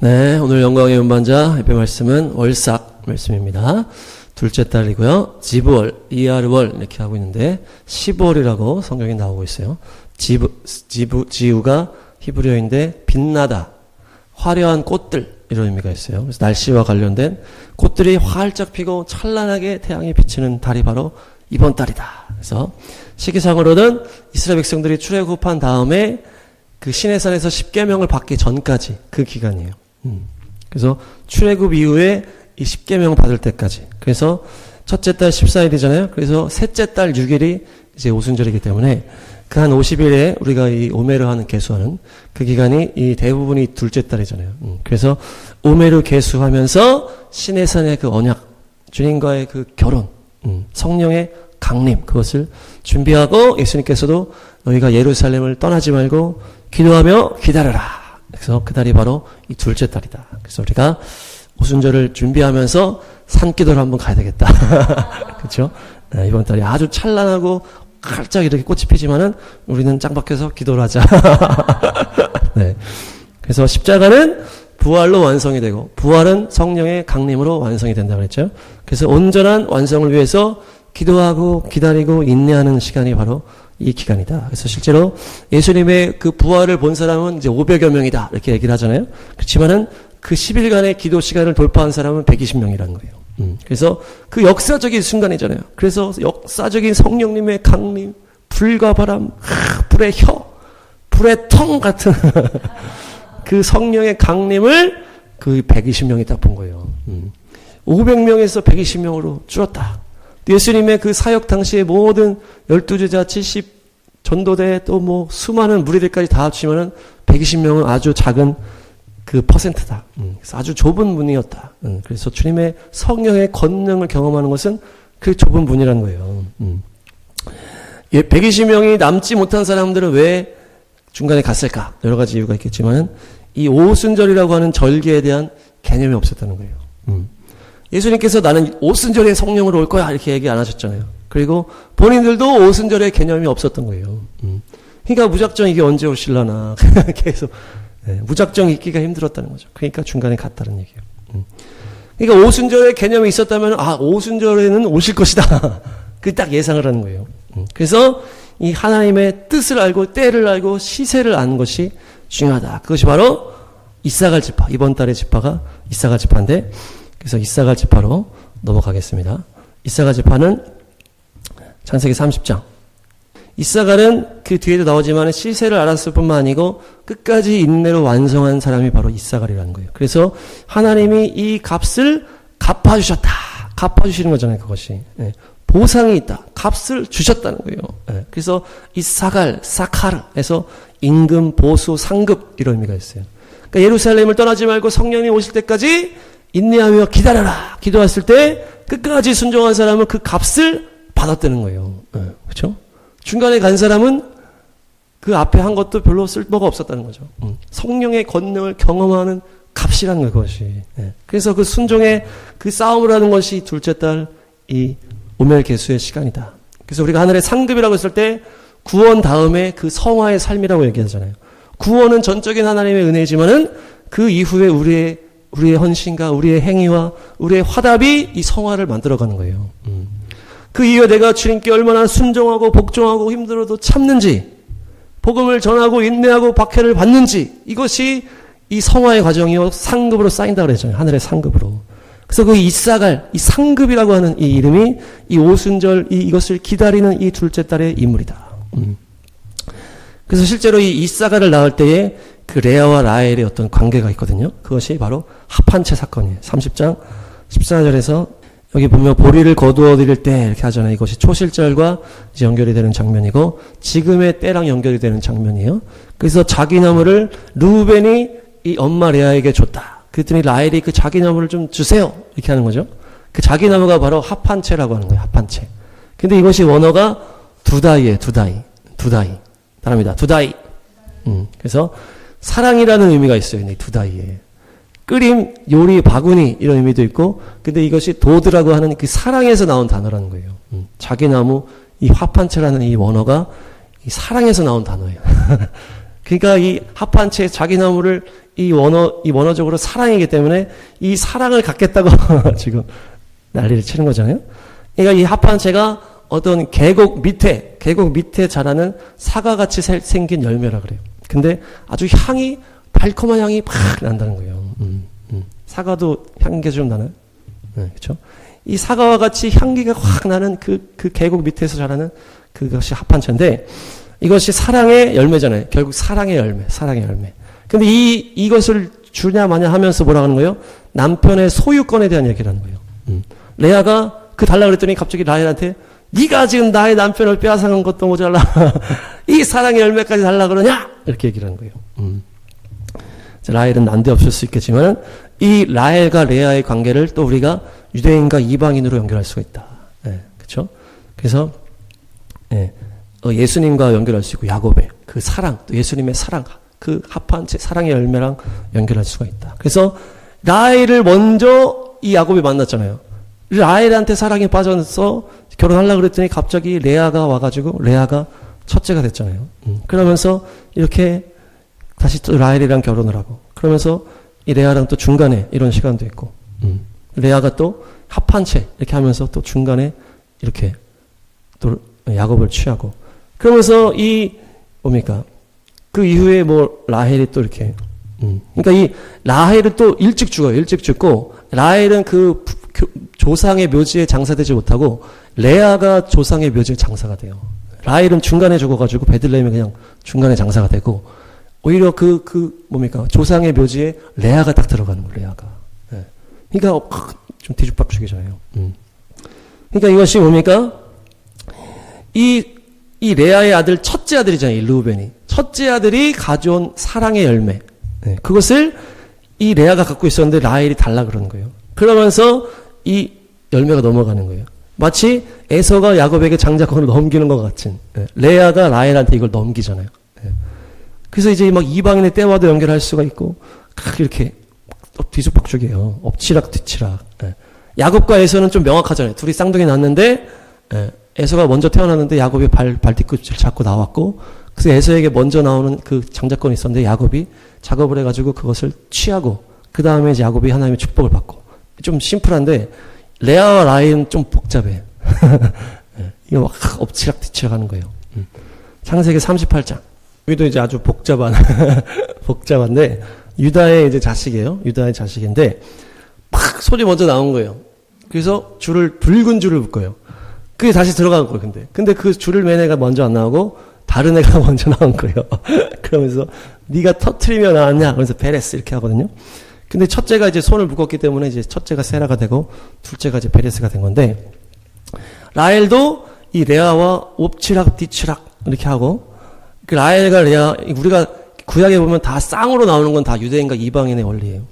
네, 오늘 영광의 운반자 예배 말씀은 월삭 말씀입니다. 둘째 달이고요. 지브월, 이하르월 이렇게 하고 있는데 15월이라고 성경에 나오고 있어요. 지우가 히브리어인데 빛나다, 화려한 꽃들 이런 의미가 있어요. 그래서 날씨와 관련된 꽃들이 활짝 피고 찬란하게 태양이 비치는 달이 바로 이번 달이다. 그래서 시기상으로는 이스라엘 백성들이 출애굽한 다음에 그 시내산에서 십계명을 받기 전까지 그 기간이에요. 그래서 출애굽 이후에 이 십계명 받을 때까지. 그래서 첫째 달 14일이잖아요. 그래서 셋째 달 6일이 이제 오순절이기 때문에 그 한 50일에 우리가 이 오메르 하는 계수하는 그 기간이 이 대부분이 둘째 달이잖아요. 그래서 오메르 계수하면서 시내산의 그 언약, 주님과의 그 결혼, 성령의 강림, 그것을 준비하고 예수님께서도 너희가 예루살렘을 떠나지 말고 기도하며 기다려라. 그래서 그 달이 바로 이 둘째 달이다. 그래서 우리가 오순절을 준비하면서 산기도를 한번 가야 되겠다. 그렇죠? 네, 이번 달이 아주 찬란하고 활짝 이렇게 꽃이 피지만은 우리는 짱 박혀서 기도를 하자. 네. 그래서 십자가는 부활로 완성이 되고 부활은 성령의 강림으로 완성이 된다고 그랬죠. 그래서 온전한 완성을 위해서 기도하고 기다리고 인내하는 시간이 바로 이 기간이다. 그래서 실제로 예수님의 그 부활을 본 사람은 이제 500여 명이다. 이렇게 얘기를 하잖아요. 그렇지만은 그 10일간의 기도 시간을 돌파한 사람은 120명이라는 거예요. 그래서 그 역사적인 순간이잖아요. 그래서 역사적인 성령님의 강림, 불과 바람, 불의 혀, 불의 텅 같은 그 성령의 강림을 그 120명이 딱 본 거예요. 500명에서 120명으로 줄었다. 예수님의 그 사역 당시에 모든 12제자 70 전도대 또 뭐 수많은 무리들까지 다 합치면은 120명은 아주 작은 그 퍼센트다. 그래서 아주 좁은 문이었다. 그래서 주님의 성령의 권능을 경험하는 것은 그 좁은 문이라는 거예요. 120명이 남지 못한 사람들은 왜 중간에 갔을까? 여러 가지 이유가 있겠지만 이 오순절이라고 하는 절기에 대한 개념이 없었다는 거예요. 예수님께서 나는 오순절에 성령으로 올 거야 이렇게 얘기 안 하셨잖아요. 그리고 본인들도 오순절의 개념이 없었던 거예요. 그러니까 무작정 이게 언제 오실라나 계속 무작정 있기가 힘들었다는 거죠. 그러니까 중간에 갔다는 얘기예요. 그러니까 오순절의 개념이 있었다면 오순절에는 오실 것이다. 그 딱 예상을 하는 거예요. 그래서 이 하나님의 뜻을 알고 때를 알고 시세를 아는 것이 중요하다. 그것이 바로 이사갈 지파. 이번 달의 지파가 이사갈 지파인데 그래서 이사갈 지파로 넘어가겠습니다. 이사갈 지파는 창세기 30장. 이사갈은 그 뒤에도 나오지만 시세를 알았을 뿐만 아니고 끝까지 인내로 완성한 사람이 바로 이사갈이라는 거예요. 그래서 하나님이 이 값을 갚아주셨다. 갚아주시는 거잖아요, 그것이. 네. 보상이 있다. 값을 주셨다는 거예요. 네. 그래서 이사갈, 사카르에서 임금, 보수, 상급 이런 의미가 있어요. 그러니까 예루살렘을 떠나지 말고 성령이 오실 때까지 인내하며 기다려라. 기도했을 때 끝까지 순종한 사람은 그 값을 받았다는 거예요. 네. 그렇죠? 중간에 간 사람은 그 앞에 한 것도 별로 쓸모가 없었다는 거죠. 성령의 권능을 경험하는 값이라는 거예요, 그것이. 네. 그래서 그 순종의 그 싸움을 하는 것이 둘째 달 이 오멜 계수의 시간이다. 그래서 우리가 하늘의 상급이라고 했을 때 구원 다음에 그 성화의 삶이라고 얘기하잖아요. 구원은 전적인 하나님의 은혜지만은 그 이후에 우리의 헌신과 우리의 행위와 우리의 화답이 이 성화를 만들어가는 거예요. 그 이후에 내가 주님께 얼마나 순종하고 복종하고 힘들어도 참는지, 복음을 전하고 인내하고 박해를 받는지, 이것이 이 성화의 과정이요 상급으로 쌓인다고 그랬잖아요. 하늘의 상급으로. 그래서 그 이사갈, 이 상급이라고 하는 이 이름이 이 오순절 이것을 기다리는 이 둘째 달의 인물이다. 그래서 실제로 이 이사갈을 낳을 때에 그 레아와 라헬의 어떤 관계가 있거든요. 그것이 바로 합한채 사건이에요. 30장 14절에서 여기 보면 보리를 거두어 드릴 때 이렇게 하잖아요. 이것이 초실절과 이제 연결이 되는 장면이고 지금의 때랑 연결이 되는 장면이에요. 그래서 자기 나무를 루벤이 이 엄마 레아에게 줬다. 그랬더니 라헬이 그 자기 나무를 좀 주세요. 이렇게 하는 거죠. 그 자기 나무가 바로 합한채라고 하는 거예요. 합한채. 근데 이것이 원어가 두다이예요. 두다이. 따라합니다. 두다이. 그래서 사랑이라는 의미가 있어요. 이 두다이에. 끓임, 요리, 바구니 이런 의미도 있고 근데 이것이 도드라고 하는 그 사랑에서 나온 단어라는 거예요. 자기 나무, 이 합한채라는 이 원어가 이 사랑에서 나온 단어예요. 그러니까 이 합한채 자기 나무를 이 원어적으로 사랑이기 때문에 이 사랑을 갖겠다고 지금 난리를 치는 거잖아요. 그러니까 이 합판체가 어떤 계곡 밑에 자라는 사과같이 생긴 열매라 그래요. 근데 아주 향이, 달콤한 향이 팍 난다는 거예요. 사과도 향기가 좀 나나요? 네, 그렇죠? 이 사과와 같이 향기가 확 나는 그 계곡 밑에서 자라는 그것이 합판체인데, 이것이 사랑의 열매잖아요. 결국 사랑의 열매. 근데 이것을 주냐 마냐 하면서 뭐라 하는 거예요? 남편의 소유권에 대한 얘기를 하는 거예요. 레아가 달라 그랬더니 갑자기 라헬한테 네가 지금 나의 남편을 빼앗아간 것도 모자라 이 사랑의 열매까지 달라 그러냐? 이렇게 얘기를 하는 거예요. 라헬은 난데없을 수 있겠지만 이 라헬과 레아의 관계를 또 우리가 유대인과 이방인으로 연결할 수가 있다. 그렇죠? 그래서 예수님과 연결할 수 있고 야곱의 그 사랑, 또 예수님의 사랑, 그 합한체 사랑의 열매랑 연결할 수가 있다. 그래서 라헬을 먼저 이 야곱이 만났잖아요. 라헬한테 사랑에 빠져서 결혼하려고 그랬더니 갑자기 레아가 와가지고 레아가 첫째가 됐잖아요. 그러면서 이렇게 다시 또 라헬이랑 결혼을 하고, 그러면서 이 레아랑 또 중간에 이런 시간도 있고, 레아가 또 합한채 이렇게 하면서 또 중간에 이렇게 또 야곱을 취하고, 그러면서 그 이후에 라헬이 또 이렇게, 그러니까 이 라헬은 또 일찍 죽어요. 일찍 죽고, 라헬은 그 조상의 묘지에 장사되지 못하고, 레아가 조상의 묘지에 장사가 돼요. 라헬은 중간에 죽어가지고 베들레헴에 그냥 중간에 장사가 되고, 오히려 조상의 묘지에 레아가 딱 들어가는 거예요, 레아가. 그러니까 좀 뒤죽박죽이잖아요. 그러니까 이것이 이 레아의 아들, 첫째 아들이잖아요, 이 르우벤이. 첫째 아들이 가져온 사랑의 열매. 그것을 이 레아가 갖고 있었는데 라헬이 달라 그러는 거예요. 그러면서 이 열매가 넘어가는 거예요. 마치 에서가 야곱에게 장자권을 넘기는 것 같은, 레아가 라헬한테 이걸 넘기잖아요. 그래서 이제 이방인의 때와도 연결할 수가 있고, 이렇게 뒤죽박죽이에요. 엎치락 뒤치락. 야곱과 에서는 좀 명확하잖아요. 둘이 쌍둥이 낳았는데, 에서가 먼저 태어났는데 야곱이 발 뒤꿈치를 잡고 나왔고, 그래서 에서에게 먼저 나오는 그 장자권이 있었는데 야곱이 작업을 해가지고 그것을 취하고, 그 다음에 이제 야곱이 하나님의 축복을 받고. 좀 심플한데 레아와 라헬은 좀 복잡해. 이거 막 엎치락 뒤치락 하는 거예요. 창세기 38장. 여기도 이제 아주 복잡한데, 유다의 이제 자식이에요. 유다의 자식인데, 막 소리 먼저 나온 거예요. 그래서 붉은 줄을 묶어요. 그게 다시 들어간 거예요, 근데 그 줄을 맨 애가 먼저 안 나오고, 다른 애가 먼저 나온 거예요. 그러면서, 네가 터트리면 나왔냐? 그래서 베레스 이렇게 하거든요. 근데 첫째가 이제 손을 묶었기 때문에 이제 첫째가 세라가 되고, 둘째가 이제 베레스가 된 건데, 라헬도 이 레아와 옵치락 뒤치락 이렇게 하고, 그 라헬과 레아, 우리가 구약에 보면 다 쌍으로 나오는 건 다 유대인과 이방인의 원리예요.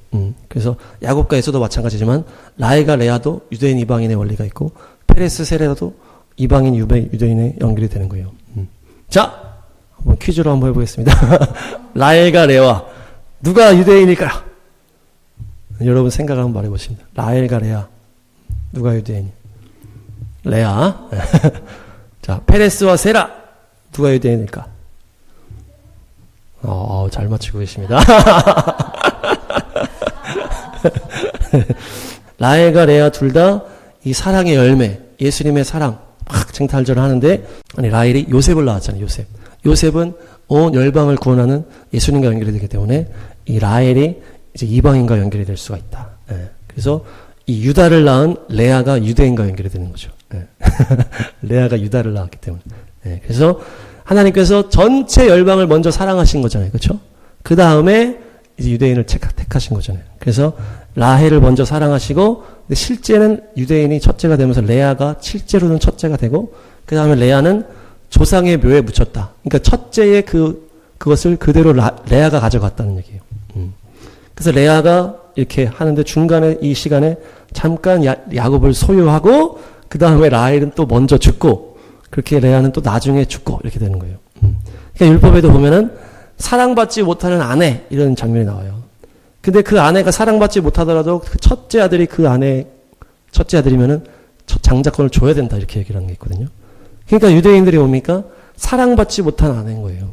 그래서 야곱과 에서도 마찬가지지만 라헬과 레아도 유대인 이방인의 원리가 있고, 페레스 세레도 이방인 유대인의 연결이 되는 거예요. 자, 한번 퀴즈로 한번 해보겠습니다. 라헬과 레아 누가 유대인일까요? 여러분 생각을 한번 말해보십니다. 라헬과 레아 누가 유대인이? 레아. 자, 페레스와 세라 누가 유대인일까? 잘 맞추고 계십니다. 라헬과 레아 둘 다 이 사랑의 열매, 예수님의 사랑 막 쟁탈전을 하는데, 라헬이 요셉을 낳았잖아요. 요셉은 온 열방을 구원하는 예수님과 연결이 되기 때문에 이 라헬이 이제 이방인과 연결이 될 수가 있다. 그래서 이 유다를 낳은 레아가 유대인과 연결이 되는 거죠. 레아가 유다를 낳았기 때문에. 그래서 하나님께서 전체 열방을 먼저 사랑하신 거잖아요. 그렇죠? 그 다음에 이제 유대인을 택하신 거잖아요. 그래서 라헬을 먼저 사랑하시고, 근데 실제는 유대인이 첫째가 되면서 레아가 실제로는 첫째가 되고, 그 다음에 레아는 조상의 묘에 묻혔다. 그러니까 첫째의 그것을 그대로 레아가 가져갔다는 얘기예요. 그래서 레아가 이렇게 하는데 중간에 이 시간에 잠깐 야곱을 소유하고, 그 다음에 라헬은 또 먼저 죽고, 그렇게 레아는 또 나중에 죽고 이렇게 되는 거예요. 그러니까 율법에도 보면은 사랑받지 못하는 아내 이런 장면이 나와요. 근데 그 아내가 사랑받지 못하더라도 그 첫째 아들이 첫째 아들이면은 장자권을 줘야 된다 이렇게 얘기를 하는 게 있거든요. 그러니까 유대인들이 뭡니까? 사랑받지 못한 아내인 거예요.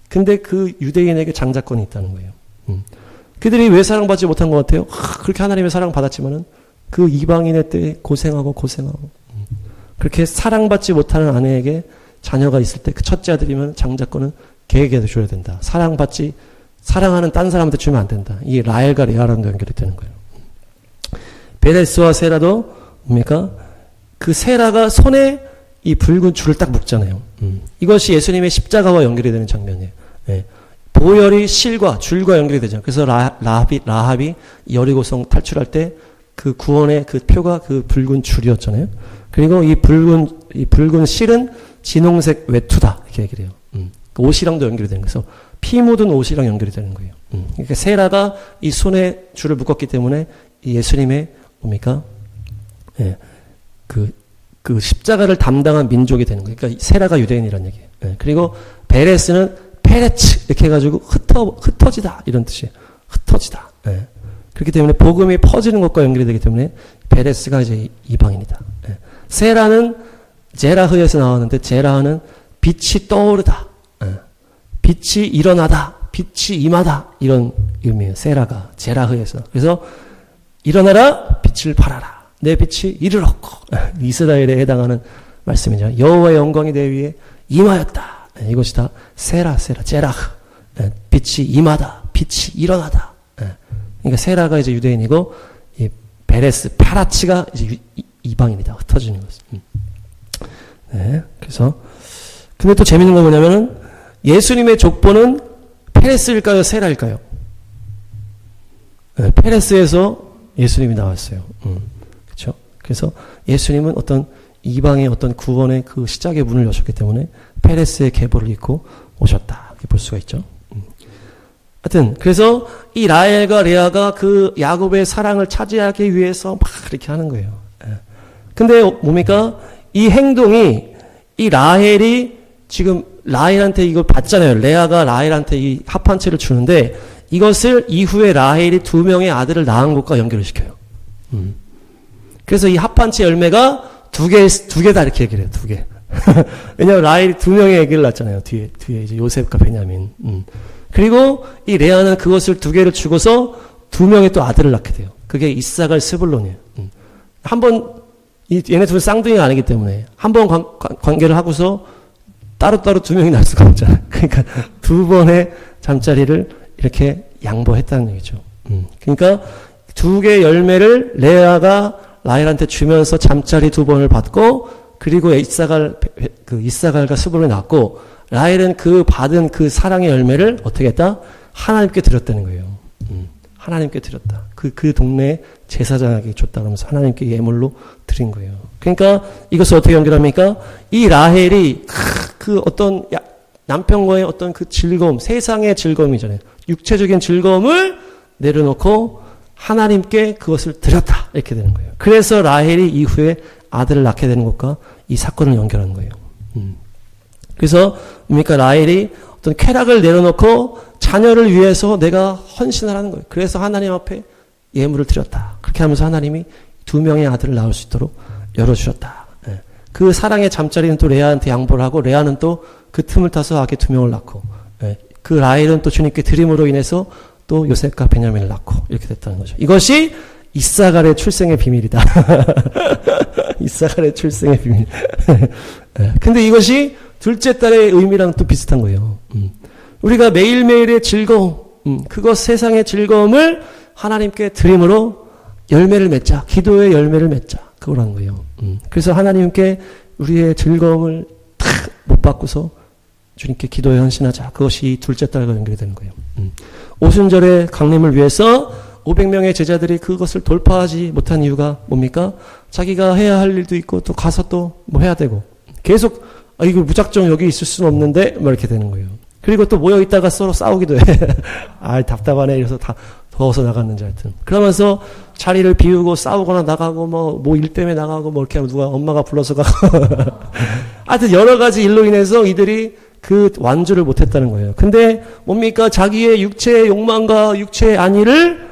근데 그 유대인에게 장자권이 있다는 거예요. 그들이 왜 사랑받지 못한 것 같아요? 그렇게 하나님의 사랑받았지만은 그 이방인의 때에 고생하고 그렇게 사랑받지 못하는 아내에게 자녀가 있을 때 그 첫째 아들이면 장자권은 걔에게 줘야 된다. 사랑하는 딴 사람한테 주면 안 된다. 이게 라헬과 레아랑도 연결이 되는 거예요. 베레스와 세라도 뭡니까? 그 세라가 손에 이 붉은 줄을 딱 묶잖아요. 이것이 예수님의 십자가와 연결이 되는 장면이에요. 예. 보혈이 실과 줄과 연결이 되잖아요. 그래서 라합이 여리고성 탈출할 때 그 구원의 그 표가 그 붉은 줄이었잖아요. 그리고 이 붉은 실은 진홍색 외투다 이렇게 얘기를 해요. 그 옷이랑도 연결이 되는 거예요. 그래서 피 묻은 옷이랑 연결이 되는 거예요. 그러니까 세라가 이 손에 줄을 묶었기 때문에 이 예수님의 뭡니까? 예. 그 십자가를 담당한 민족이 되는 거예요. 그러니까 세라가 유대인이라는 얘기예요. 예. 그리고 베레스는 페레츠 이렇게 해가지고 흩어지다 이런 뜻이에요. 흩어지다. 예. 그렇기 때문에 복음이 퍼지는 것과 연결이 되기 때문에 베레스가 이제 이방인이다. 예. 세라는 제라흐에서 나왔는데 제라흐는 빛이 떠오르다. 예. 빛이 일어나다. 빛이 임하다. 이런 의미예요. 세라가 제라흐에서. 그래서 일어나라 빛을 발하라. 내 빛이 이르렀고 이스라엘에 해당하는 말씀이죠. 여호와의 영광이 내 위에 임하였다. 이것이 다 세라 제라흐. 빛이 임하다. 빛이 일어나다. 그러니까 세라가 이제 유대인이고 이 베레스 파라치가 이제 이방인이다. 흩어지는 것은. 네. 그래서 근데 또 재밌는 건 뭐냐면은 예수님의 족보는 페레스일까요? 세라일까요? 네, 페레스에서 예수님이 나왔어요. 그렇죠? 그래서 예수님은 어떤 이방의 어떤 구원의 그 시작의 문을 여셨기 때문에 페레스의 계보를 잇고 오셨다. 이렇게 볼 수가 있죠. 하여튼 그래서 이 라헬과 레아가 그 야곱의 사랑을 차지하기 위해서 막 이렇게 하는 거예요. 근데 뭡니까? 이 행동이 이 라헬이 지금 라헬한테 이걸 받잖아요. 레아가 라헬한테 이 합한 채를 주는데 이것을 이후에 라헬이 2명의 아들을 낳은 것과 연결을 시켜요. 그래서 이 합한채 열매가 두 개다 이렇게 얘기를 해요. 2개. 왜냐하면 라헬이 2명의 아기를 낳았잖아요. 뒤에 이제 요셉과 베냐민. 그리고 이 레아는 그것을 2개를 주고서 2명의 또 아들을 낳게 돼요. 그게 이삭을 스불론이에요. 한번 얘네 둘은 쌍둥이가 아니기 때문에 한 번 관계를 하고서 따로따로 2명이 낳을 수가 없잖아요. 그러니까 2번의 잠자리를 이렇게 양보했다는 얘기죠. 그러니까 2개의 열매를 레아가 라헬한테 주면서 잠자리 2번을 받고 그리고 이사갈과 스불론이 낳았고 라헬은 그 받은 그 사랑의 열매를 어떻게 했다? 하나님께 드렸다는 거예요. 하나님께 드렸다. 그 동네에 제사장에게 줬다 그러면서 하나님께 예물로 드린 거예요. 그러니까 이것을 어떻게 연결합니까? 이 라헬이 그 어떤 남편과의 어떤 그 즐거움, 세상의 즐거움이잖아요. 육체적인 즐거움을 내려놓고 하나님께 그것을 드렸다. 이렇게 되는 거예요. 그래서 라헬이 이후에 아들을 낳게 되는 것과 이 사건을 연결하는 거예요. 그래서 뭡니까? 라헬이 어떤 쾌락을 내려놓고 자녀를 위해서 내가 헌신을 하는 거예요. 그래서 하나님 앞에 예물을 드렸다. 그렇게 하면서 하나님이 2명의 아들을 낳을 수 있도록 열어주셨다. 그 사랑의 잠자리는 또 레아한테 양보를 하고 레아는 또 그 틈을 타서 아기 2명을 낳고 그 라헬은 또 주님께 드림으로 인해서 또 요셉과 베냐민을 낳고 이렇게 됐다는 거죠. 이것이 이사갈의 출생의 비밀이다. 이사갈의 출생의 비밀. 근데 이것이 둘째 딸의 의미랑 또 비슷한 거예요. 우리가 매일매일의 즐거움, 그것 세상의 즐거움을 하나님께 드림으로 열매를 맺자. 기도의 열매를 맺자. 그거라는 거예요. 그래서 하나님께 우리의 즐거움을 다 못 받고서 주님께 기도에 헌신하자. 그것이 둘째 딸과 연결이 되는 거예요. 오순절의 강림을 위해서 500명의 제자들이 그것을 돌파하지 못한 이유가 뭡니까? 자기가 해야 할 일도 있고 또 가서 또 뭐 해야 되고 계속 이거 무작정 여기 있을 수는 없는데 뭐 이렇게 되는 거예요. 그리고 또 모여 있다가 서로 싸우기도 해. 답답하네. 이래서 다 더워서 나갔는지 하여튼. 그러면서 자리를 비우고 싸우거나 나가고 뭐 일 때문에 나가고 뭐 이렇게 하면 누가 엄마가 불러서 가고. 하여튼 여러 가지 일로 인해서 이들이 그 완주를 못했다는 거예요. 근데 뭡니까? 자기의 육체의 욕망과 육체의 안위를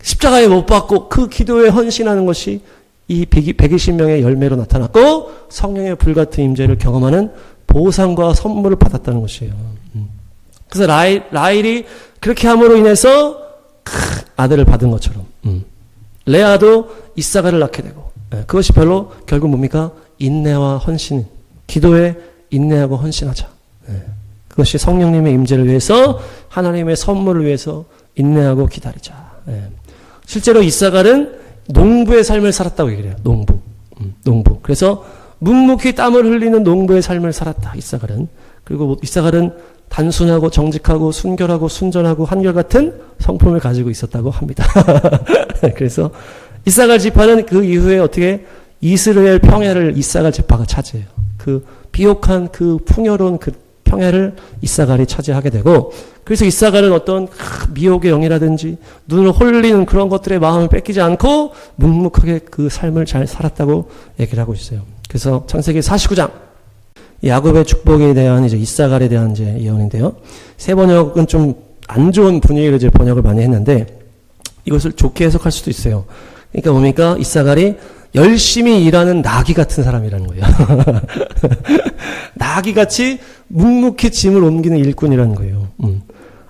십자가에 못 박고 그 기도에 헌신하는 것이 이 120명의 열매로 나타났고 성령의 불같은 임재를 경험하는 보상과 선물을 받았다는 것이에요. 그래서 라헬이 그렇게 함으로 인해서 아들을 받은 것처럼 레아도 이사가를 낳게 되고 그것이 별로 결국 뭡니까? 인내와 헌신, 기도에 인내하고 헌신하자. 그것이 성령님의 임재를 위해서 하나님의 선물을 위해서 인내하고 기다리자. 실제로 이사갈은 농부의 삶을 살았다고 얘기를 해요. 농부. 그래서 묵묵히 땀을 흘리는 농부의 삶을 살았다. 이사갈은. 그리고 이사갈은 단순하고 정직하고 순결하고 순전하고 한결같은 성품을 가지고 있었다고 합니다. 그래서 이사갈 지파는 그 이후에 어떻게 이스라엘 평야를 이사갈 지파가 차지해요. 그 비옥한 그 풍요로운 그 평야를 이사갈이 차지하게 되고, 그래서 이사갈은 어떤 미혹의 영이라든지 눈을 홀리는 그런 것들의 마음을 뺏기지 않고 묵묵하게 그 삶을 잘 살았다고 얘기를 하고 있어요. 그래서 창세기 49장 야곱의 축복에 대한 이제 이사갈에 대한 이제 예언인데요. 새 번역은 좀 안 좋은 분위기로 이제 번역을 많이 했는데 이것을 좋게 해석할 수도 있어요. 그러니까 뭡니까? 이사갈이 열심히 일하는 나귀 같은 사람이라는 거예요. 나귀같이 묵묵히 짐을 옮기는 일꾼이라는 거예요.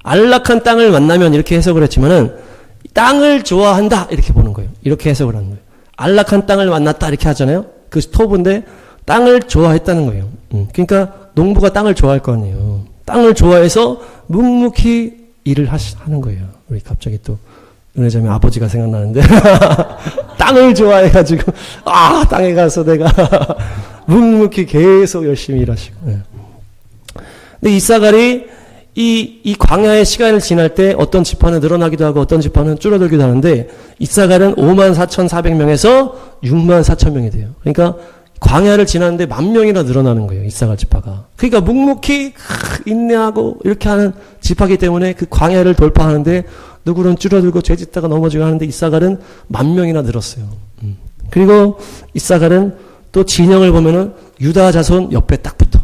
안락한 땅을 만나면 이렇게 해석을 했지만은 땅을 좋아한다 이렇게 보는 거예요. 이렇게 해석을 하는 거예요. 안락한 땅을 만났다 이렇게 하잖아요. 그 스토브인데 땅을 좋아했다는 거예요. 그러니까 농부가 땅을 좋아할 거 아니에요. 땅을 좋아해서 묵묵히 일을 하는 거예요. 우리 갑자기 또 은혜자매 아버지가 생각나는데 땅을 좋아해가지고 땅에 가서 내가 묵묵히 계속 열심히 일하시고. 근데 이사갈이 이 광야의 시간을 지날 때 어떤 지파는 늘어나기도 하고 어떤 지파는 줄어들기도 하는데 이사갈은 54,400명에서 64,000명이 돼요. 그러니까 광야를 지났는데 10,000명이나 늘어나는 거예요. 이사갈 지파가. 그러니까 묵묵히 인내하고 이렇게 하는 지파이기 때문에 그 광야를 돌파하는데 누구는 줄어들고 죄짓다가 넘어지고 하는데 이사갈은 10,000명이나 늘었어요. 그리고 이사갈은 또 진영을 보면은 유다 자손 옆에 딱 붙어.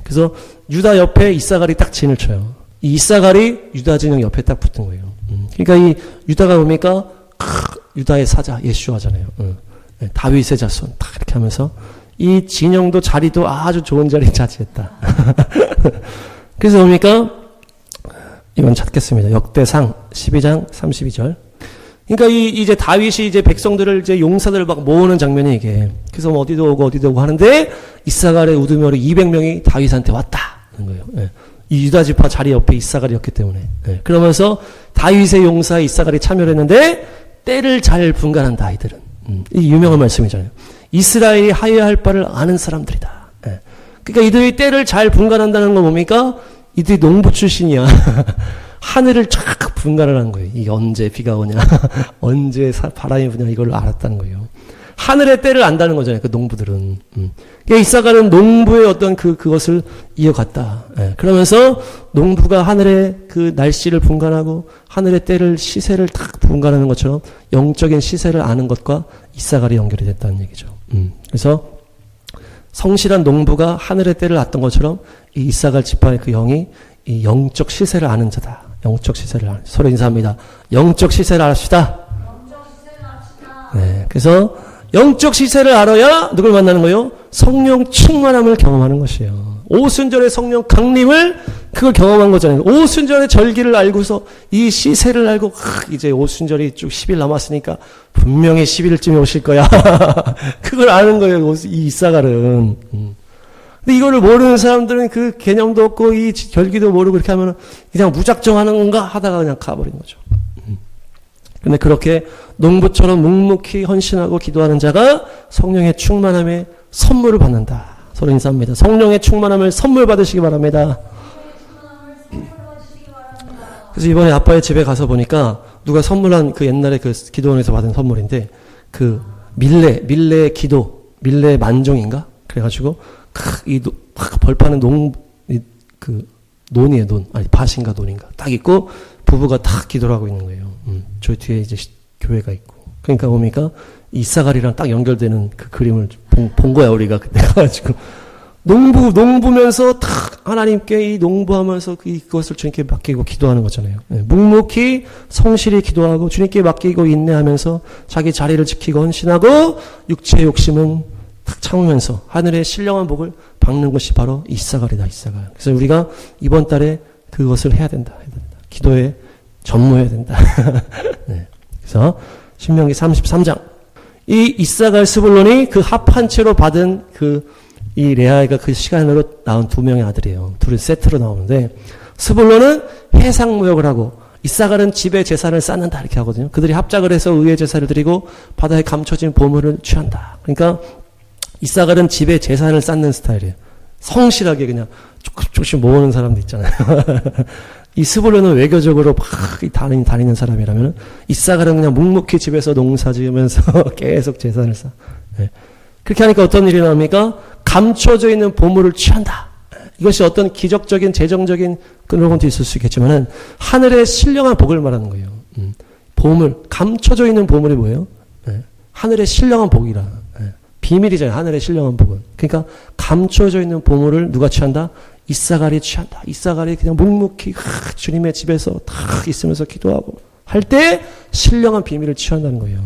그래서 유다 옆에 이사갈이 딱 진을 쳐요. 이 이사갈이 유다 진영 옆에 딱 붙은 거예요. 그러니까 이 유다가 뭡니까? 유다의 사자 예수아잖아요. 다윗의 자손 딱 이렇게 하면서 이 진영도 자리도 아주 좋은 자리에 차지했다. 그래서 뭡니까? 이건 찾겠습니다. 역대상 12장 32절. 그러니까 이제 다윗이 이제 백성들을 이제 용사들을 막 모으는 장면이 이게. 그래서 뭐 어디도 오고 하는데 이사갈의 우두머리 200명이 다윗한테 왔다. 하는 거예요. 이 유다 지파 자리 옆에 이사갈이었기 때문에. 그러면서 다윗의 용사에 이사갈이 참여를 했는데 때를 잘 분간한다 이들은. 이 유명한 말씀이잖아요. 이스라엘이 하여야 할 바를 아는 사람들이다. 그러니까 이들이 때를 잘 분간한다는 건 뭡니까? 이들이 농부 출신이야. 하늘을 쫙 분간을 한 거예요. 이게 언제 비가 오냐, 언제 바람이 부냐 이걸 알았다는 거예요. 하늘의 때를 안다는 거잖아요. 그 농부들은. 그러니까 이사갈은 농부의 어떤 그것을 이어갔다. 그러면서 농부가 하늘의 그 날씨를 분간하고 하늘의 때를 시세를 딱 분간하는 것처럼 영적인 시세를 아는 것과 이사갈이 연결이 됐다는 얘기죠. 그래서 성실한 농부가 하늘의 때를 았던 것처럼 이 이사갈 지파의 그 영이 이 영적 시세를 아는 자다. 영적 시세를 아는. 서로 인사합니다. 영적 시세를 압시다. 네, 그래서 영적 시세를 알아야 누굴 만나는 거예요? 성령 충만함을 경험하는 것이에요. 오순절의 성령 강림을 그걸 경험한 거잖아요. 오순절의 절기를 알고서 이 시세를 알고 이제 오순절이 쭉 10일 남았으니까 분명히 11일쯤에 오실 거야. 그걸 아는 거예요. 이 이사갈은. 근데 이거를 모르는 사람들은 그 개념도 없고 이 절기도 모르고 이렇게 하면 그냥 무작정 하는 건가 하다가 그냥 가버리는 거죠. 근데 그렇게 농부처럼 묵묵히 헌신하고 기도하는 자가 성령의 충만함의 선물을 받는다. 서로 인사합니다. 성령의 충만함을 선물 받으시기 바랍니다. 그래서 이번에 아빠의 집에 가서 보니까 누가 선물한 그 옛날에 그 기도원에서 받은 선물인데 그 밀레 기도, 밀레 만종인가? 그래가지고 이 벌판은 논이에요, 논. 아니 밭인가 논인가. 딱 있고 부부가 딱 기도를 하고 있는 거예요. 저 뒤에 이제 교회가 있고. 그러니까 뭡니까? 이사갈이랑 딱 연결되는 그 그림을 본 거야, 우리가. 그때 가가지고. 농부면서 딱 하나님께 이 농부하면서 그것을 주님께 맡기고 기도하는 거잖아요. 묵묵히 성실히 기도하고 주님께 맡기고 인내하면서 자기 자리를 지키고 헌신하고 육체의 욕심은 탁 참으면서 하늘의 신령한 복을 받는 것이 바로 이사갈이다, 이사갈. 그래서 우리가 이번 달에 그것을 해야 된다. 기도에 전무해야 된다. 네. 그래서 신명기 33장. 이 이사갈 스불론이 그 합한 채로 받은 이 레아가 그 시간으로 낳은 두 명의 아들이에요. 둘이 세트로 나오는데, 스불론은 해상무역을 하고, 이사갈은 집에 제사를 쌓는다 이렇게 하거든요. 그들이 합작을 해서 의의 제사를 드리고 바다에 감춰진 보물을 취한다. 그러니까 이사갈은 집에 제사를 쌓는 스타일이에요. 성실하게 그냥 조금씩 모으는 사람도 있잖아요. 이 스불론은 외교적으로 막 다니는 사람이라면 이사갈은 그냥 묵묵히 집에서 농사 지으면서 계속 제사를 쌓아. 네. 그렇게 하니까 어떤 일이 나옵니까? 감춰져 있는 보물을 취한다. 이것이 어떤 기적적인 재정적인 그런 것도 있을 수 있겠지만은 하늘의 신령한 복을 말하는 거예요. 보물, 감춰져 있는 보물이 뭐예요? 네. 하늘의 신령한 복이라. 네. 비밀이잖아요. 하늘의 신령한 복은. 그러니까 감춰져 있는 보물을 누가 취한다? 이사갈이 취한다. 이사갈이 그냥 묵묵히 주님의 집에서 탁 있으면서 기도하고 할 때 신령한 비밀을 취한다는 거예요.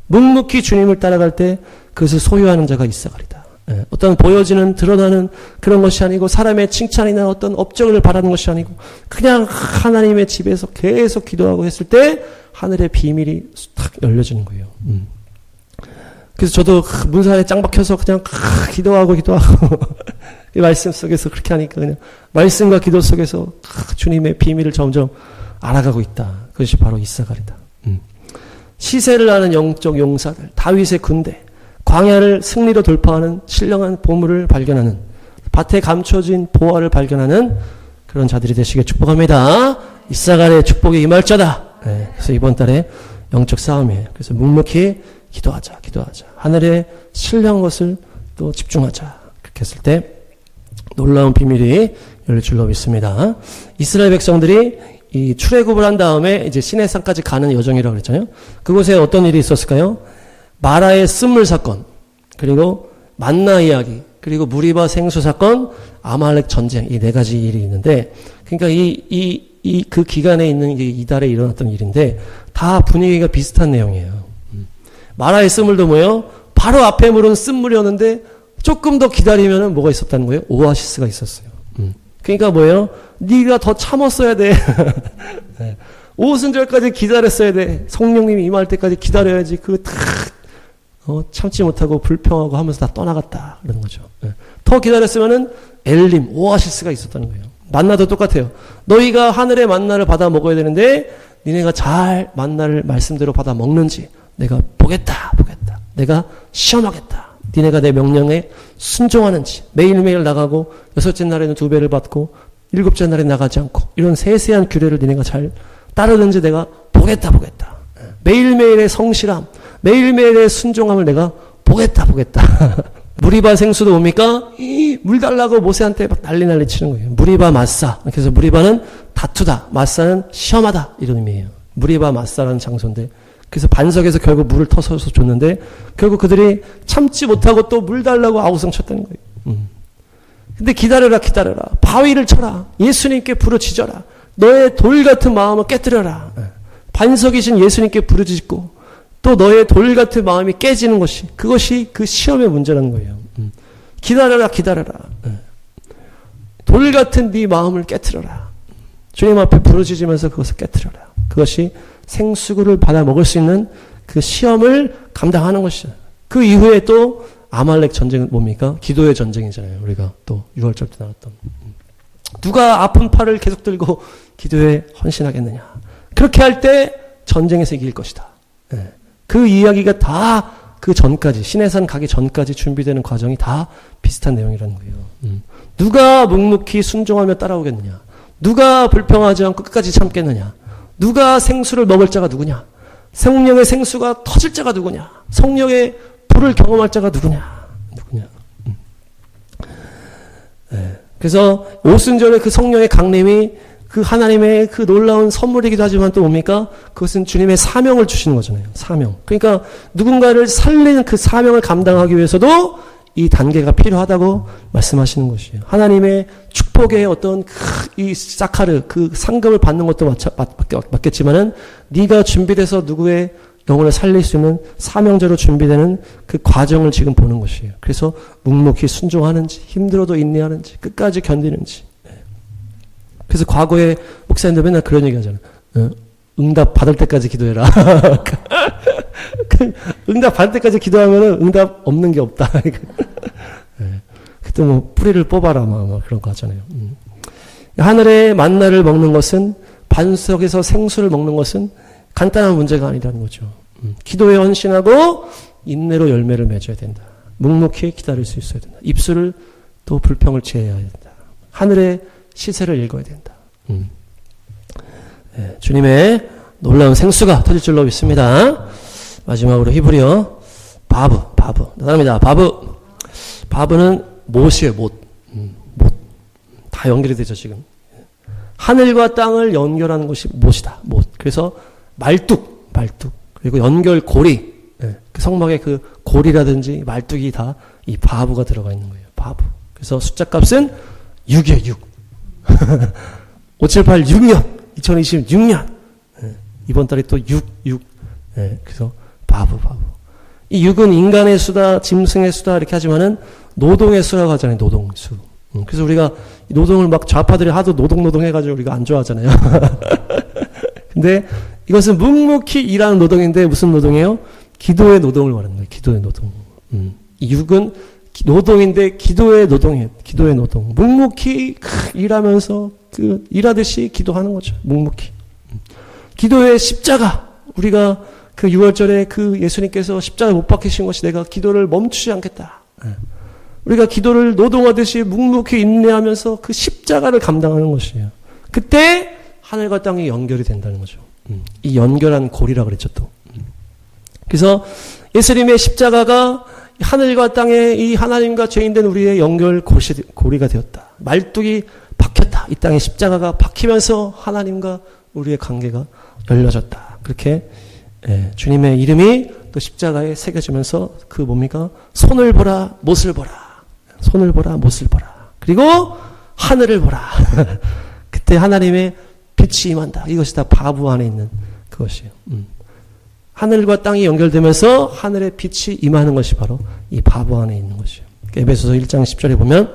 묵묵히 주님을 따라갈 때 그것을 소유하는 자가 이사갈이다. 예, 어떤 보여지는 드러나는 그런 것이 아니고 사람의 칭찬이나 어떤 업적을 바라는 것이 아니고 그냥 하나님의 집에서 계속 기도하고 했을 때 하늘의 비밀이 탁 열려지는 거예요. 그래서 저도 문산에 짱 박혀서 그냥 기도하고 이 말씀 속에서 그렇게 하니까 그냥 말씀과 기도 속에서 주님의 비밀을 점점 알아가고 있다. 그것이 바로 이사갈이다. 시세를 아는 영적 용사들, 다윗의 군대, 광야를 승리로 돌파하는 신령한 보물을 발견하는, 밭에 감춰진 보화를 발견하는 그런 자들이 되시길 축복합니다. 이사갈의 축복이 임할 자다. 네, 그래서 이번 달에 영적 싸움이에요. 그래서 묵묵히 기도하자. 하늘의 신령한 것을 또 집중하자. 그렇게 했을 때 놀라운 비밀이 열릴 줄로 믿습니다. 이스라엘 백성들이 이 출애굽을 한 다음에 이제 시내산까지 가는 여정이라고 그랬잖아요. 그곳에 어떤 일이 있었을까요? 마라의 쓴물 사건, 그리고 만나 이야기, 그리고 무리바 생수 사건, 아말렉 전쟁, 이 네 가지 일이 있는데, 그러니까 그 기간에 있는 이달에 일어났던 일인데, 다 분위기가 비슷한 내용이에요. 마라의 쓴물도 뭐예요? 바로 앞에 물은 쓴물이었는데, 조금 더 기다리면은 뭐가 있었다는 거예요? 오아시스가 있었어요. 그러니까 뭐예요? 네가 더 참았어야 돼. 네. 오순절까지 기다렸어야 돼. 성령님이 임할 때까지 기다려야지. 참지 못하고 불평하고 하면서 다 떠나갔다. 그런 거죠. 네. 더 기다렸으면은 엘림, 오아시스가 있었다는 거예요. 만나도 똑같아요. 너희가 하늘의 만나를 받아 먹어야 되는데 니네가 잘 만나를 말씀대로 받아 먹는지 내가 보겠다. 내가 시험하겠다. 니네가 내 명령에 순종하는지. 매일매일 나가고 6째 날에는 2배를 받고 7째 날에 나가지 않고 이런 세세한 규례를 니네가 잘 따르는지 내가 보겠다. 매일매일의 성실함, 매일매일의 순종함을 내가 보겠다. 무리바 생수도 뭡니까? 물 달라고 모세한테 막 난리 치는 거예요. 무리바 마사. 그래서 무리바는 다투다, 마사는 시험하다 이런 의미예요. 무리바 마사라는 장소인데, 그래서 반석에서 결국 물을 터서 줬는데 결국 그들이 참지 못하고 또 물 달라고 아우성 쳤다는 거예요. 근데 기다려라. 바위를 쳐라. 예수님께 부르짖어라. 너의 돌 같은 마음을 깨뜨려라. 반석이신 예수님께 부르짖고 또 너의 돌 같은 마음이 깨지는 것이, 그것이 그 시험의 문제라는 거예요. 기다려라. 돌 같은 네 마음을 깨뜨려라. 주님 앞에 부르짖으면서 그것을 깨뜨려라. 그것이 생수구를 받아 먹을 수 있는 그 시험을 감당하는 것이죠. 그 이후에 또 아말렉 전쟁은 뭡니까? 기도의 전쟁이잖아요. 우리가 또 6월절 때 나왔던. 누가 아픈 팔을 계속 들고 기도에 헌신하겠느냐. 그렇게 할 때 전쟁에서 이길 것이다. 네. 그 이야기가 다 그 전까지, 시내산 가기 전까지 준비되는 과정이 다 비슷한 내용이라는 거예요. 누가 묵묵히 순종하며 따라오겠느냐. 누가 불평하지 않고 끝까지 참겠느냐. 누가 생수를 먹을 자가 누구냐. 성령의 생수가 터질 자가 누구냐. 성령의 불을 경험할 자가 누구냐. 네. 그래서 오순절에 그 성령의 강림이 그 하나님의 그 놀라운 선물이기도 하지만 또 뭡니까? 그것은 주님의 사명을 주시는 거잖아요. 사명. 그러니까 누군가를 살리는 그 사명을 감당하기 위해서도 이 단계가 필요하다고 말씀하시는 것이에요. 하나님의 축복의 어떤 이 사카르, 그 상급을 받는 것도 맞겠지만은 네가 준비돼서 누구의 영혼을 살릴 수 있는 사명자로 준비되는 그 과정을 지금 보는 것이에요. 그래서 묵묵히 순종하는지, 힘들어도 인내하는지, 끝까지 견디는지. 그래서 과거에 목사님들 맨날 그런 얘기 하잖아요. 응답 받을 때까지 기도해라. 응답 받을 때까지 기도하면은 응답 없는 게 없다. 그때 뭐 뿌리를 뽑아라 막 그런 거 하잖아요. 하늘의 만나를 먹는 것은, 반석에서 생수를 먹는 것은 간단한 문제가 아니라는 거죠. 기도에 헌신하고 인내로 열매를 맺어야 된다. 묵묵히 기다릴 수 있어야 된다. 입술을 또 불평을 취해야 된다. 하늘의 시세를 읽어야 된다. 네, 주님의 놀라운 생수가 터질 줄로 믿습니다. 마지막으로 히브리어 바브. 나갑니다. 바브는 못이에요. 못. 다 연결이 되죠, 지금. 하늘과 땅을 연결하는 것이 못이다. 못. 그래서 말뚝. 그리고 연결고리. 네, 그 성막의 그 고리라든지 말뚝이 다 이 바브가 들어가 있는 거예요. 바브. 그래서 숫자 값은 6이에요, 6. 578, 6년. 2026년. 네, 이번 달에 또 6. 네, 그래서 바브. 이 6은 인간의 수다, 짐승의 수다 이렇게 하지만은 노동의 수라고 하잖아요. 노동수. 그래서 우리가 노동을 막 좌파들이 하도 노동 해가지고 우리가 안 좋아하잖아요. 근데 이것은 묵묵히 일하는 노동인데 무슨 노동이에요? 기도의 노동을 말하는 거예요. 기도의 노동. 이 6은 노동인데 기도의 노동이에요. 기도의 노동. 묵묵히 일하면서 일하듯이 기도하는 거죠. 묵묵히. 기도의 십자가. 우리가 그 6월절에 그 예수님께서 십자가 못 박히신 것이 내가 기도를 멈추지 않겠다. 우리가 기도를 노동하듯이 묵묵히 인내하면서 그 십자가를 감당하는 것이에요. 그때 하늘과 땅이 연결이 된다는 거죠. 이 연결한 고리라 그랬죠, 또. 그래서 예수님의 십자가가 하늘과 땅의 이 하나님과 죄인된 우리의 연결 고리가 되었다. 말뚝이 박혔다. 이 땅에 십자가가 박히면서 하나님과 우리의 관계가 열려졌다. 그렇게 주님의 이름이 또 십자가에 새겨지면서 그 뭡니까? 손을 보라, 못을 보라. 손을 보라, 못을 보라. 그리고 하늘을 보라. 그때 하나님의 빛이 임한다. 이것이 다 바브 안에 있는 그것이에요. 하늘과 땅이 연결되면서 하늘의 빛이 임하는 것이 바로 이 바브 안에 있는 것이에요. 에베소서 1장 10절에 보면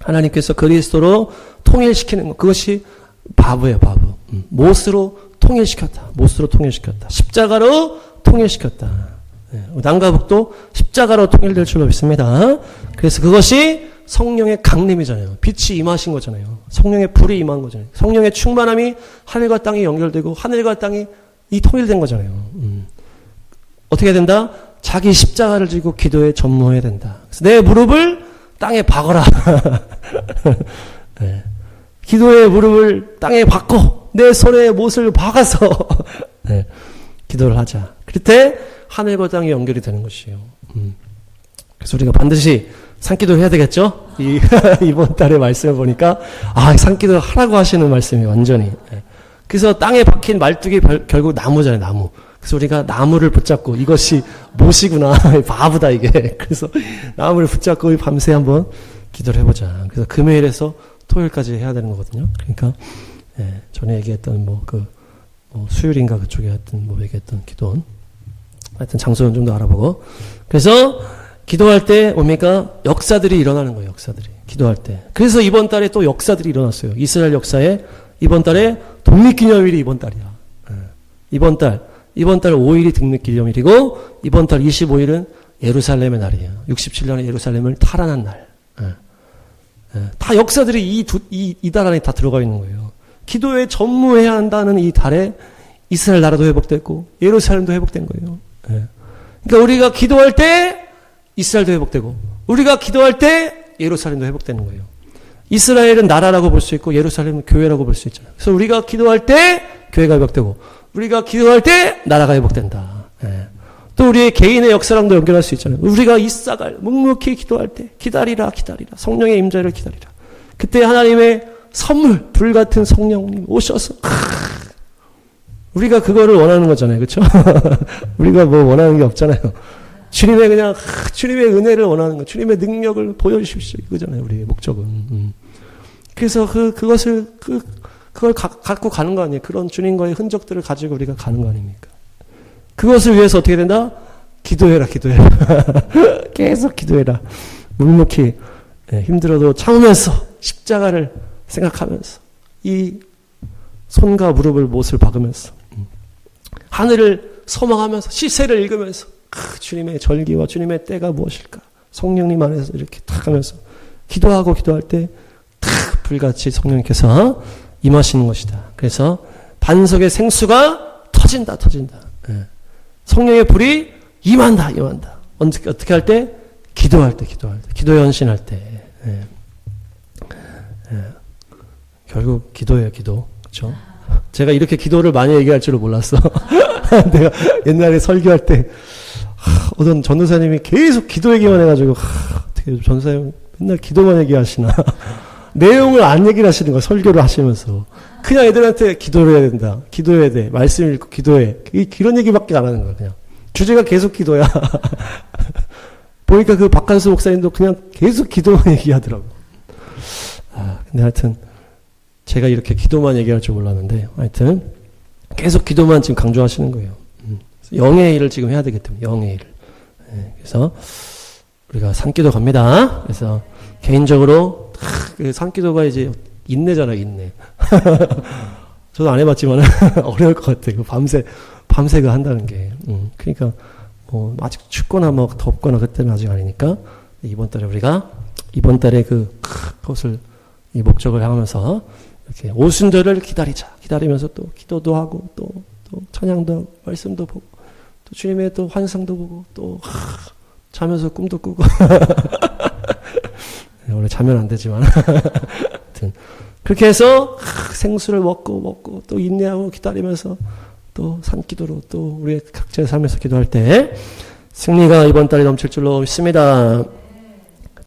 하나님께서 그리스도로 통일시키는 것, 그것이 바브예요. 바브. 못으로 통일시켰다. 십자가로 통일시켰다. 남과 북도 십자가로 통일될 줄로 믿습니다. 그래서 그것이 성령의 강림이잖아요. 빛이 임하신 거잖아요. 성령의 불이 임한 거잖아요. 성령의 충만함이 하늘과 땅이 연결되고 하늘과 땅이 이 통일된 거잖아요. 어떻게 된다? 자기 십자가를 지고 기도에 전무해야 된다. 그래서 내 무릎을 땅에 박어라. 네. 기도의 무릎을 땅에 박고 내 손에 못을 박아서 네. 기도를 하자. 그때 하늘과 땅이 연결이 되는 것이에요. 그래서 우리가 반드시 산기도를 해야 되겠죠? 이번 달에 말씀을 보니까 산기도 하라고 하시는 말씀이 완전히. 그래서 땅에 박힌 말뚝이 결국 나무잖아요. 나무. 그래서 우리가 나무를 붙잡고 이것이 못이구나. 바보다 이게. 그래서 나무를 붙잡고 밤새 한번 기도를 해보자. 그래서 금요일에서 토요일까지 해야 되는 거거든요. 그러니까 전에 얘기했던 수요일인가 그쪽에 하여튼 얘기했던 기도원. 하여튼 장소는 좀 더 알아보고. 그래서 기도할 때 뭡니까? 역사들이 일어나는 거예요. 역사들이. 기도할 때. 그래서 이번 달에 또 역사들이 일어났어요. 이스라엘 역사에 이번 달에 독립기념일이 이번 달이야. 이번 달 5일이 독립기념일이고 이번 달 25일은 예루살렘의 날이에요. 67년에 예루살렘을 탈환한 날. 다 역사들이 이 달 안에 다 들어가 있는 거예요. 기도에 전무해야 한다는 이 달에 이스라엘 나라도 회복됐고 예루살렘도 회복된 거예요. 그러니까 우리가 기도할 때 이스라엘도 회복되고 우리가 기도할 때 예루살렘도 회복되는 거예요. 이스라엘은 나라라고 볼 수 있고 예루살렘은 교회라고 볼 수 있잖아요. 그래서 우리가 기도할 때 교회가 회복되고 우리가 기도할 때 나라가 회복된다. 또 우리의 개인의 역사랑도 연결할 수 있잖아요. 우리가 이사갈 묵묵히 기도할 때 기다리라 성령의 임재를 기다리라. 그때 하나님의 선물 불같은 성령님 오셔서 우리가 그거를 원하는 거잖아요. 그렇죠? 우리가 원하는 게 없잖아요. 주님의 주님의 은혜를 원하는 거, 주님의 능력을 보여주십시오. 이거잖아요. 우리의 목적은. 그래서 그걸 갖고 가는 거 아니에요. 그런 주님과의 흔적들을 가지고 우리가 가는 거 아닙니까? 그것을 위해서 어떻게 된다? 기도해라. 계속 기도해라. 묵묵히 힘들어도 참으면서 십자가를 생각하면서 이 손과 무릎을 못을 박으면서 하늘을 소망하면서 시세를 읽으면서 주님의 절기와 주님의 때가 무엇일까? 성령님 안에서 이렇게 탁 하면서 기도하고 기도할 때 탁 불같이 성령님께서 임하시는 것이다. 그래서 반석의 생수가 터진다. 예. 성령의 불이 임한다. 어떻게 할 때? 기도할 때. 기도에 헌신할 때. 예. 예. 결국 기도예요, 기도. 그렇죠? 제가 이렇게 기도를 많이 얘기할 줄은 몰랐어. 내가 옛날에 설교할 때 어떤 전도사님이 계속 기도 얘기만 해가지고 어떻게 전도사님 맨날 기도만 얘기하시나. 내용을 안 얘기를 하시는 거야, 설교를 하시면서. 그냥 애들한테 기도를 해야 된다. 기도해야 돼. 말씀 읽고 기도해. 이런 얘기밖에 안 하는 거야, 그냥. 주제가 계속 기도야. 보니까 그 박한수 목사님도 그냥 계속 기도만 얘기하더라고. 근데 하여튼, 제가 이렇게 기도만 얘기할 줄 몰랐는데, 하여튼, 계속 기도만 지금 강조하시는 거예요. 영의 일을 지금 해야 되기 때문에, 영의 일을. 그래서, 우리가 산기도 갑니다. 그래서, 개인적으로, 그 산기도가 이제, 인내잖아, 인내. 저도 안 해봤지만, 어려울 것 같아요. 밤새 그 한다는 게. 그러니까, 아직 춥거나 덥거나 그때는 아직 아니니까, 이번 달에 그것을, 이 목적을 향하면서, 이렇게 오순절을 기다리면서 또 기도도 하고, 또 찬양도 하고, 말씀도 보고, 또 주님의 또 환상도 보고, 또, 자면서 꿈도 꾸고. 원래 자면 안 되지만. 하여튼, 그렇게 해서 생수를 먹고, 또 인내하고 기다리면서, 또 산기도로 또 우리의 각자의 삶에서 기도할 때, 승리가 이번 달에 넘칠 줄로 믿습니다.